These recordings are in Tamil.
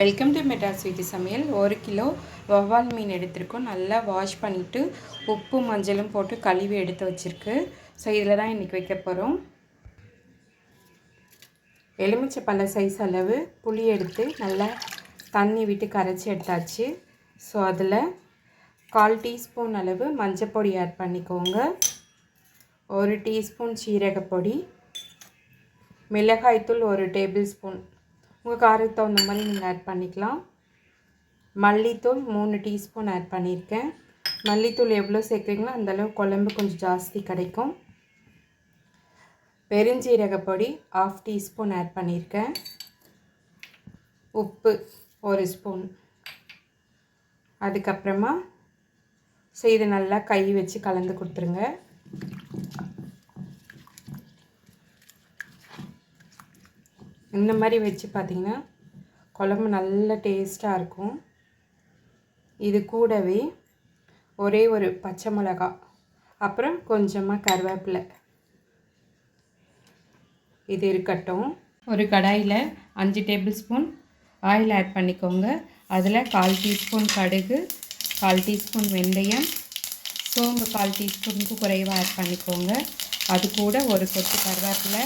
வெல்கம் டு மெட்ராஸ் ஸ்வீட்டி சமையல். 1 கிலோ வவ்வால் மீன் எடுத்திருக்கோம். நல்லா வாஷ் பண்ணிவிட்டு உப்பு மஞ்சளும் போட்டு கழுவி எடுத்து வச்சுருக்கு. ஸோ இதில் தான் இன்றைக்கி வைக்க போகிறோம். எலுமிச்சை பழ சைஸ் அளவு புளி எடுத்து நல்லா தண்ணி விட்டு கரைச்சி எடுத்தாச்சு. ஸோ அதில் 1/4 டீஸ்பூன் அளவு மஞ்சப்பொடி ஆட் பண்ணிக்கோங்க. 1 டீஸ்பூன் சீரகப்பொடி, மிளகாய்த்தூள் 1 டேபிள் ஸ்பூன், உங்கள் காரத்துக்கு தகுந்த மாதிரி நீங்கள் ஆட் பண்ணிக்கலாம். மல்லித்தூள் 3 டீஸ்பூன் ஆட் பண்ணியிருக்கேன். மல்லித்தூள் எவ்வளோ சேர்க்குறீங்களோ அந்தளவு குழம்பு கொஞ்சம் ஜாஸ்தி கிடைக்கும். பெருஞ்சீரகப்பொடி 1/2 டீஸ்பூன் ஆட் பண்ணியிருக்கேன். உப்பு 1 ஸ்பூன். அதுக்கப்புறமா இது நல்லா கை வச்சு கலந்து கொடுத்துருங்க. இந்த மாதிரி வச்சு பார்த்திங்கன்னா குழம்பு நல்ல டேஸ்ட்டாக இருக்கும். இது கூடவே ஒரே ஒரு பச்சை மிளகா, அப்புறம் கொஞ்சமாக கருவேப்பிலை இது இருக்கட்டும். ஒரு கடாயில் 5 டேபிள் ஸ்பூன் ஆயில் ஆட் பண்ணிக்கோங்க. அதில் 1/4 டீஸ்பூன் கடுகு, 1/4 டீஸ்பூன் வெந்தயம், சோம்பு 1/4 டீஸ்பூனுக்கு குறைவாக ஆட் பண்ணிக்கோங்க. அது கூட ஒரு கொத்து கருவேப்பிலை,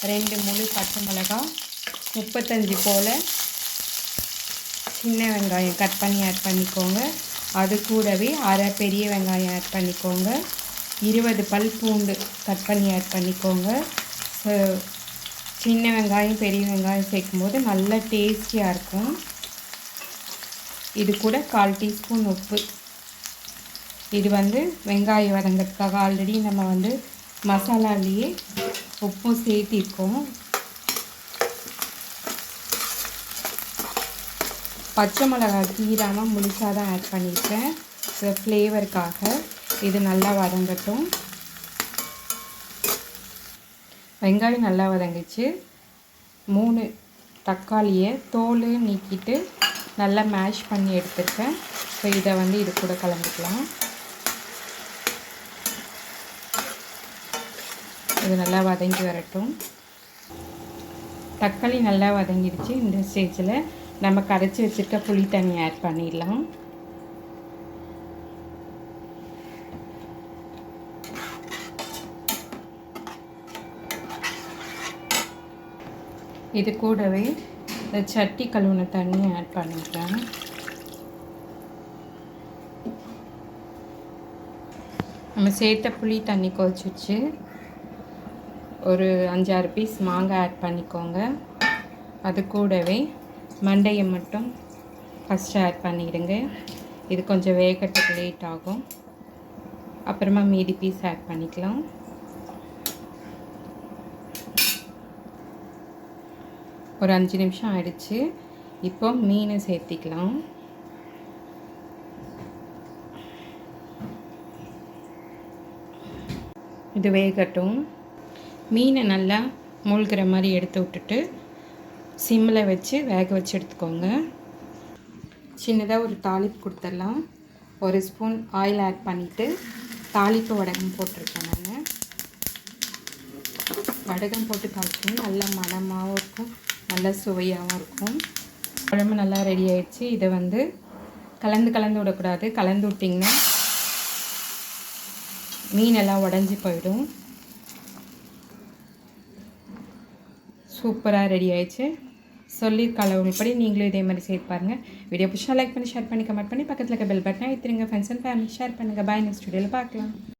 2 முழு பச்சை மிளகா, 35 போல் சின்ன வெங்காயம் கட் பண்ணி ஆட் பண்ணிக்கோங்க. அது கூடவே அரை பெரிய வெங்காயம் ஆட் பண்ணிக்கோங்க. 20 பல் பூண்டு கட் பண்ணி ஆட் பண்ணிக்கோங்க. சின்ன வெங்காயம் பெரிய வெங்காயம் சேர்க்கும்போது நல்ல டேஸ்டியாக இருக்கும். இது கூட 1/4 டீஸ்பூன் உப்பு. இது வெங்காயம் வதங்கிறதுக்காக. ஆல்ரெடி நம்ம மசாலாலேயே உப்பும் சேர்த்திருக்கோம். பச்சை மிளகா கீராமல் முழுசாக தான் ஆட் பண்ணியிருக்கேன். ஃப்ளேவருக்காக இது நல்லா வதங்கட்டும். வெங்காயம் நல்லா வதங்கிச்சு. 3 தக்காளியை தோல் நீக்கிட்டு நல்லா மேஷ் பண்ணி எடுத்துருக்கேன். ஸோ இதை இது கூட கலந்துக்கலாம். இது நல்லா வதங்கி வரட்டும். தக்காளி நல்லா வதங்கிடுச்சு. இந்த ஸ்டேஜில் நம்ம கரைச்சி வச்சுருக்க புளி தண்ணி ஆட் பண்ணிடலாம். இது கூடவே சட்டி கழுவுன தண்ணி ஆட் பண்ணிக்கிறேன். நம்ம சேர்த்த புளி தண்ணி கொதிச்சிச்சு. ஒரு 5-6 பீஸ் மாங்காய் ஆட் பண்ணிக்கோங்க. அது கூடவே மண்டையை மட்டும் ஃபஸ்ட்டு ஆட் பண்ணிவிடுங்க. இது கொஞ்சம் வேகத்துக்கு லேட் ஆகும். அப்புறமா மீதி பீஸ் ஆட் பண்ணிக்கலாம். ஒரு 5 நிமிஷம் ஆயிடுச்சு. இப்போ மீனை சேர்த்திக்கலாம். இது வேகட்டும். மீனை நல்லா மூழ்கிற மாதிரி எடுத்து விட்டுட்டு சிம்மில் வச்சு வேக வச்சு எடுத்துக்கோங்க. சின்னதாக ஒரு தாளிப்பு கொடுத்துடலாம். 1 ஸ்பூன் ஆயில் ஆட் பண்ணிவிட்டு தாளிப்பு வடகம் போட்டிருக்கேன். நான் வடகம் போட்டு தாளிக்கணும். நல்லா மணமாகவும் இருக்கும், நல்லா சுவையாகவும் இருக்கும். குழம்பு நல்லா ரெடி ஆயிடுச்சு. இதை கலந்து விடக்கூடாது. கலந்து விட்டிங்கன்னா மீனெல்லாம் உடஞ்சி போயிடும். சூப்பராக ரெடி ஆயிடுச்சு. சொல்லியிருக்க அளவுப்படி நீங்களும் இதே மாதிரி செய்து பாருங்கள். வீடியோ பிடிச்சா லைக் பண்ணி, ஷேர் பண்ணி, கமெண்ட் பண்ணி, பக்கத்தில் இருக்க பெல் பட்டனை அழுத்திடுங்க. ஃப்ரெண்ட்ஸ் அண்ட் ஃபேமிலி ஷேர் பண்ணுங்கள். பாய். நெக்ஸ்ட் வீடியோவில் பார்க்கலாம்.